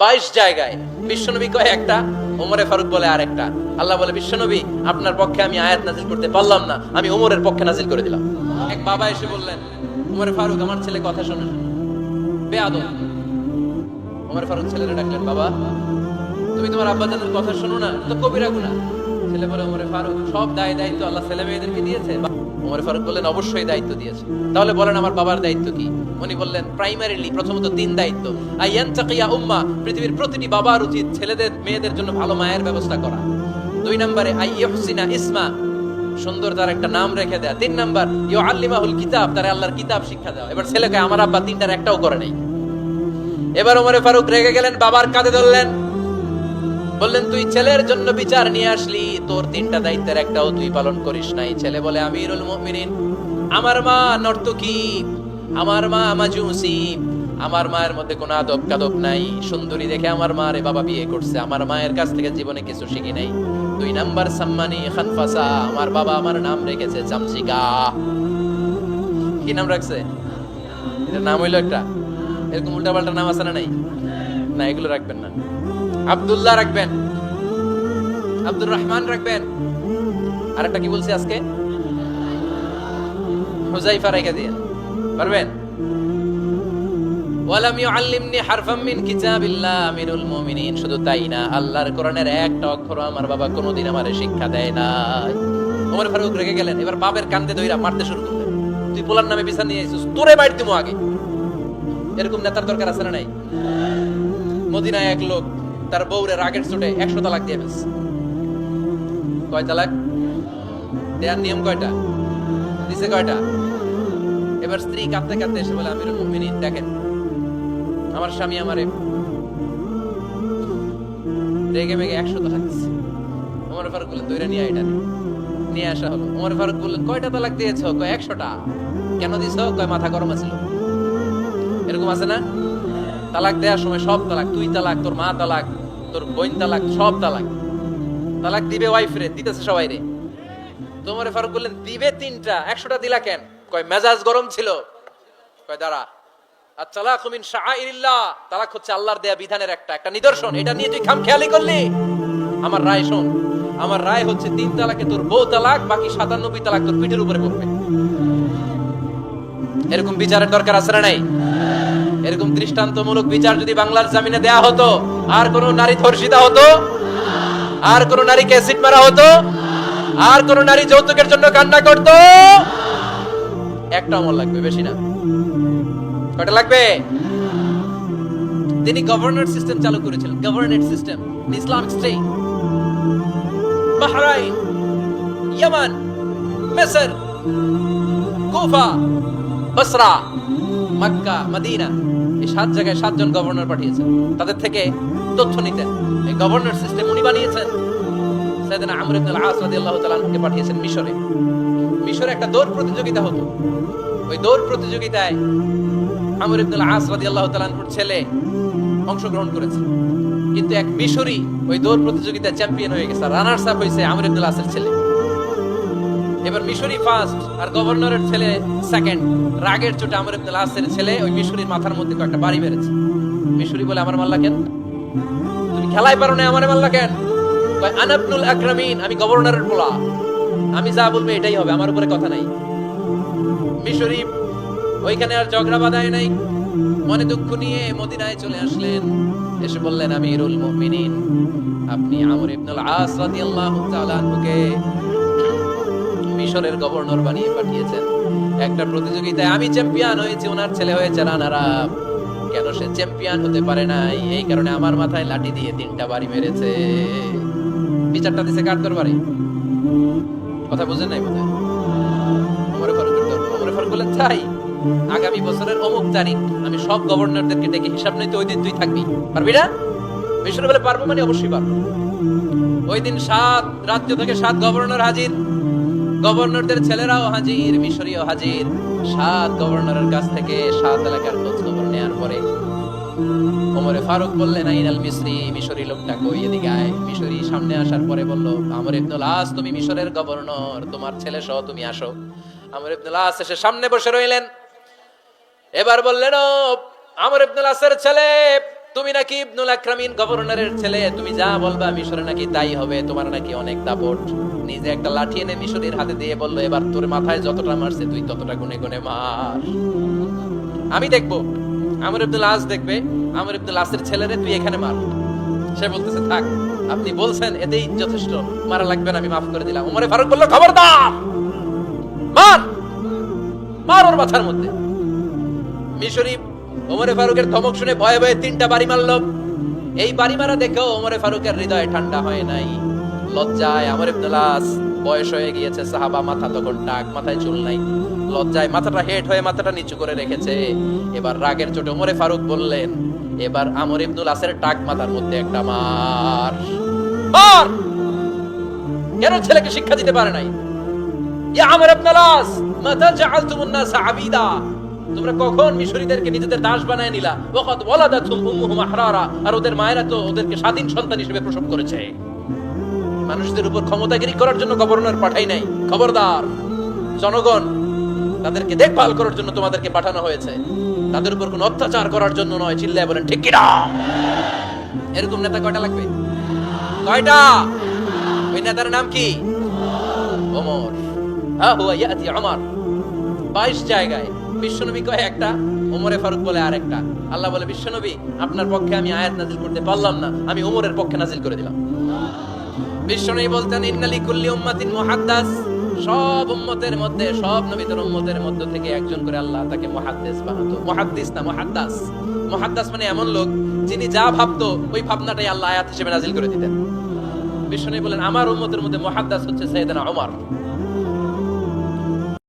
22 জায়গায়। বিশ্বনবী কয় একটা, ওমরে ফারুক বলে আর একটা। আল্লাহ বলে, বিশ্বনবী আপনার পক্ষে আমি আয়াত নাজিল করতে পারলাম না, আমি ওমরের পক্ষে নাজিল করে দিলাম। এক বাবা এসে বললেন, ওমরে ফারুক আমার ছেলে কথা শোনে না, বেয়াদব। ওমরে ফারুক ছেলেরে ডাকলেন, বাবা তুমি তোমার আব্বা জানের কথা শোনো না, তো কবিরা গুনাহ। ছেলে বলে, ওমরে ফারুক সব দায়িত্ব আল্লাহ ছেলে মেয়েদেরকে দিয়েছে। ওমরে ফারুক বললেন, অবশ্যই দায়িত্ব দিয়েছে। তাহলে বলেন আমার বাবার দায়িত্ব কি? উনি বললেন, প্রাইমারিলি প্রথমত 3 দায়িত্ব। আইয়ানতাকিয়া উম্মাহ, পৃথিবীর প্রতিটি বাবার উচিত ছেলেদের মেয়েদের জন্য ভালো মায়ের ব্যবস্থা করা। 2 নম্বরে আইয়ুহসিনা ইসমা, সুন্দর তার একটা নাম রেখে দেয়া। 3 নাম্বার ইউআল্লিমাহুল কিতাব, তার আল্লাহর কিতাব শিক্ষা দেওয়া। এবার ছেলেকে আমার আব্বা 3টার একটাও করে নাই। এবার ওমরে ফারুক রেগে গেলেন, বাবার কাঁধে ধরলেন, বললেন তুই ছেলের জন্য বিচার নিয়ে আসলি, তোর 3টা দায়িত্বের একটাও তুই পালন করিস নাই। ছেলে বলে, আমিরুল মুমিনিন, আমার মা নর্তকী, আমার মা মাজুসি, আমার মায়ের মধ্যে কোনো আদব কাদব নাই, সুন্দরী দেখে আমার মারে বাবা বিয়ে করছে, আমার মায়ের কাছ থেকে জীবনে কিছু শিখি নাই। 2 নাম্বার সাম্মানি খানফাসা, আমার বাবা আমার নাম রেখেছে চামচিকা। কি নাম রাখছে? এটা নাম হইলো একটা, এরকম উল্টাপাল্টা নাম আছে না? নাই না, এগুলো রাখবেন না। আব্দুল্লাহ রাখবেন, আব্দুর রহমান রাখবেন, আর একটা কি বলছি আজকে, হুজাইফা রেখে দিন, পারবেন? ওয়ালাম ইউআল্লিমনি হারফাম মিন কিতাবিল্লাহ আমিরুল মুমিনিন, শুধু তাই না, আল্লাহর কোরআনের একটা অক্ষর আমার বাবা কোনোদিন আমারে শিক্ষা দেয় নাই। ওমর ফারুক রেগে গেলেন, এবার বাবার কান্দে ধইরা মারতে শুরু করলেন। তুই পোলার নামে বিচার নিয়ে আইছিস, তোরে মাইর দিমু আগে। এরকম নেতার দরকার আছে না নাই? মদিনায় এক লোক তার বউরে রাগের চোটে 100 তালাক দিয়ে ফেলছে। কয় তালাক দেয়ার নিয়ম কয়টা? দিছে কয়টা? এবার স্ত্রী কাঁদতে কাঁদতে এসে বলে, আমিরুল মুমিনিন দেখেন, আমার স্বামী আমারে রেগে মেগে 100 তালাক দিছে। ওমর ফারুক বললেন, দইরা নিয়ে এটা নিয়ে আসা হলো। ওমর ফারুক বললেন, কয়টা তালাক দিয়েছো? কয় 100টা। কেন দিছো? কয় মাথা গরম আছিল। এরকম আছে না? তালাক দেওয়ার সময় সব তালাক, তুই তালাক, তোর মা তালাক, তোর বোন তালাক, সব তালাক। তালাক দিবে ওয়াইফ রে, দিতেছে সবাই রে। তোমারে ফারুক বললেন, দিবে 3টা, 100টা দিলা কেন? কয় মেজাজ গরম ছিল। কয় দাঁড়া, আর তালাকু মিন শাআইরিল্লাহ, তালাক হচ্ছে আল্লাহর দেয়া বিধানের একটা নিদর্শন, এটা নিয়ে তুই খামখেয়ালি করলি। আমার রায় শোন, আমার রায় হচ্ছে 3 তালাকে তোর বউ তালাক, বাকি 97 তালাক তোর পিঠের উপরে পড়বে। এরকম বিচারের দরকার আছে না নাই? এরকম দৃষ্টান্তমূলক বিচার যদি বাংলার জমিনে দেয়া হতো, আর কোন নারী ধর্ষিতা হতো, আর কোন নারী অ্যাসিড মারা হতো, আর কোন নারী যৌতুকের জন্য কান্না করতো? একটা আমল লাগবে, বেশি না। কয়টা লাগবে? তিনি গভর্নর সিস্টেম চালু করেছিলেন, governorate system, Islamic state. Bahrain, Yemen, মিসর, কুফা, বসরা, মক্কা, মদিনা, এই 7 জায়গায় 7 জন গভর্নর পাঠিয়েছেন, তাদের থেকে তথ্য নিতেন। এই গভর্নর সিস্টেম উনি বানিয়েছেন। সাইয়েদনা আমর ইবনে আল-আস রাদিয়াল্লাহু তাআলা আনহুকে পাঠিয়েছেন মিশরে। মিশরে একটা দৌড় প্রতিযোগিতা হতো। ওই দৌড় প্রতিযোগিতায় আমর ইবনে আল-আস রাদিয়াল্লাহু তাআলা আনহুর ছেলে অংশগ্রহণ করেছে, কিন্তু এক মিশরি ওই দৌড় প্রতিযোগিতায় চ্যাম্পিয়ন হয়ে গেছে, রানার্স আপ হয়েছে আমর ইবনে আল-আসের ছেলে। এবার মিশরি ফার্স্ট আর গভর্নরের ছেলে সেকেন্ড। রাগের চোটে আমর ইবনে আল-আসের ছেলে ওই মিশরির মাথার মধ্যে একটা বাড়ি মেরেছে। মিশরি বলে, আমার মাল্লা কেন? তুমি খেলাই পারো না, আমারে মাল্লা কেন? কয়, আনা ইবনুল আকরামিন, আমি গভর্নরের পোলা, আমি যা বলবো এটাই হবে, আমার উপরে কথা নাই। মিশরি ওইখানে আর ঝগড়া বাঁধায় নাই, মনে দুঃখ নিয়ে মদিনায় চলে আসলেন। এসে বললেন, আমিরুল মুমিনিন, আপনি আমর ইবনে আল-আস রাদিয়াল্লাহু তাআলা আনহুকে মিশরের গভর্নর বানিয়ে পাঠিয়েছেন। একটা প্রতিযোগিতায় আমি চ্যাম্পিয়ন হয়েছি, ওনার ছেলে হয়েছে রানার আপ। কেন সে চ্যাম্পিয়ন হতে পারে নাই? এই কারণে আমার মাথায় লাঠি দিয়ে 3টা বাড়ি মেরেছে। বিচারটা দিছে কার দরবারে? কথা বুঝেন নাই বোধহয়? ওমর ফারুকের দরবারে। ওমর ফারুক বললেন, তাই আগামী বছরের অমুক তারিখ আমি সব গভর্নরদেরকে ডেকে হিসাব নিতে, ওই দিন তুই থাকবি, পারবি না? মিশরে বলে, পারবো। মানে অবশ্যই পারবো। ওই দিন 7 রাজ্য থেকে 7 গভর্নর হাজির, গভর্নরদের ছেলেরাও হাজির, মিশরীয় হাজির। 7 গভর্নরের কাছ থেকে 7 এলাকার খোঁজ খবর নেওয়ার পরে ওমরে ফারুক বললেন, আইনাল মিসরি, মিশরি লোকটা কই, এদিকে আয়। মিশরি সামনে আসার পরে বলল, আমর ইবনে আল-আস, তুমি মিশরের গভর্নর, তোমার ছেলে সহ তুমি আসো। আমর ইবনে আল-আস এসে সামনে বসে রইলেন। এবার বললেন, ও আমর ইবনে আল-আসের ছেলে, তুমি নাকি ইবনুল আকরামিন গভর্নরের ছেলে, তুমি যা বলবা মিশরে নাকি তাই হবে, তোমার নাকি অনেক দাপট। নিজে একটা লাঠি এনে মিশরীর হাতে দিয়ে বললো, এবার তোর মাথায় যতটা মারছে তুই ততটা গুনে গুনে মার, আমি দেখবো। আমর ইবনুল আস দেখবে, আমর ইবনুল আসের ছেলেরে তুই এখানে মার। সে বলতেছে থাক, আপনি বলছেন এতেই যথেষ্ট, মারা লাগবে না, আমি মাফ করে দিলাম। ওমরে ফারুক বলল, খবরদার, মার, মার ওর মাথার মধ্যে। মিশরী ওমরে ফারুকের ধমক শুনে ভয়ে ভয়ে 3টা বাড়ি মারল। এই বাড়ি মারা দেখেও ওমরে ফারুকের হৃদয় ঠান্ডা হয় নাই। লজ্জায় আমর ইবনুল আস, বয়স হয়ে গিয়েছে, সাহাবা, মাথা তখন টাক, মাথায় চুল নাই, লজ্জায় মাথাটা হেট হয়ে মাথাটা নিচু করে রেখেছে। এবার রাগের চোটে ওমরে ফারুক বললেন, এবার আমর ইবনুল আসের টাক মাথার মধ্যে একটা মার, মার। কেন ছেলেকে শিক্ষা দিতে পারে নাই? ইয়া আমর ইবনুল আস, মাতা জাআলতুমুন নাস আবিদা, তোমরা কখন মিশরীদেরকে নিজেদের দাস বানায় নিলা? ওয়াকাদ ওয়ালাদাতুম উম্মুহুম আহরারা, আর ওদের মায়েরা তো ওদেরকে স্বাধীন সন্তান হিসেবে প্রসব করেছে। মানুষদের উপর ক্ষমতাগিরি করার জন্য গভর্নর পাঠাই নাই। খবরদার, জনগণ, তাদেরকে দেখভাল করার জন্য তোমাদেরকে পাঠানো হয়েছে, তাদের উপর কোনো অত্যাচার করার জন্য নয়। চিল্লায় বলেন ঠিক কিনা? এরকম নেতা কয়টা লাগবে? কয়টা? ওই নেতার নাম কি? ওমর। হা হুয়া ইয়াতি ওমর। 22 জায়গায় বিশ্বনবী কয় একটা, ওমরে ফারুক বলে আরেকটা। আল্লাহ বলে, বিশ্বনবী আপনার পক্ষে আমি আয়াত নাযিল করতে পারলাম না, আমি ওমরের পক্ষে নাযিল করে দিলাম। বিশ্বনবী বলতেন, ইন্না লিকুল্লি উম্মাতিন মুহাদ্দাস, সব উম্মতের মধ্যে, সব নবীদের উম্মতের মধ্য থেকে একজন করে আল্লাহ তাকে মুহাদ্দিস বানাতো। মুহাদ্দিস না মুহাদ্দাস। মুহাদ্দাস মানে এমন লোক যিনি যা ভাবতো ওই ভাবনাটাই আল্লাহ আয়াত হিসেবে নাযিল করে দিতেন। বিশ্বনবী বলেন, আমার উম্মতের মধ্যে মুহাদ্দাস হচ্ছে সাইয়েদনা ওমর।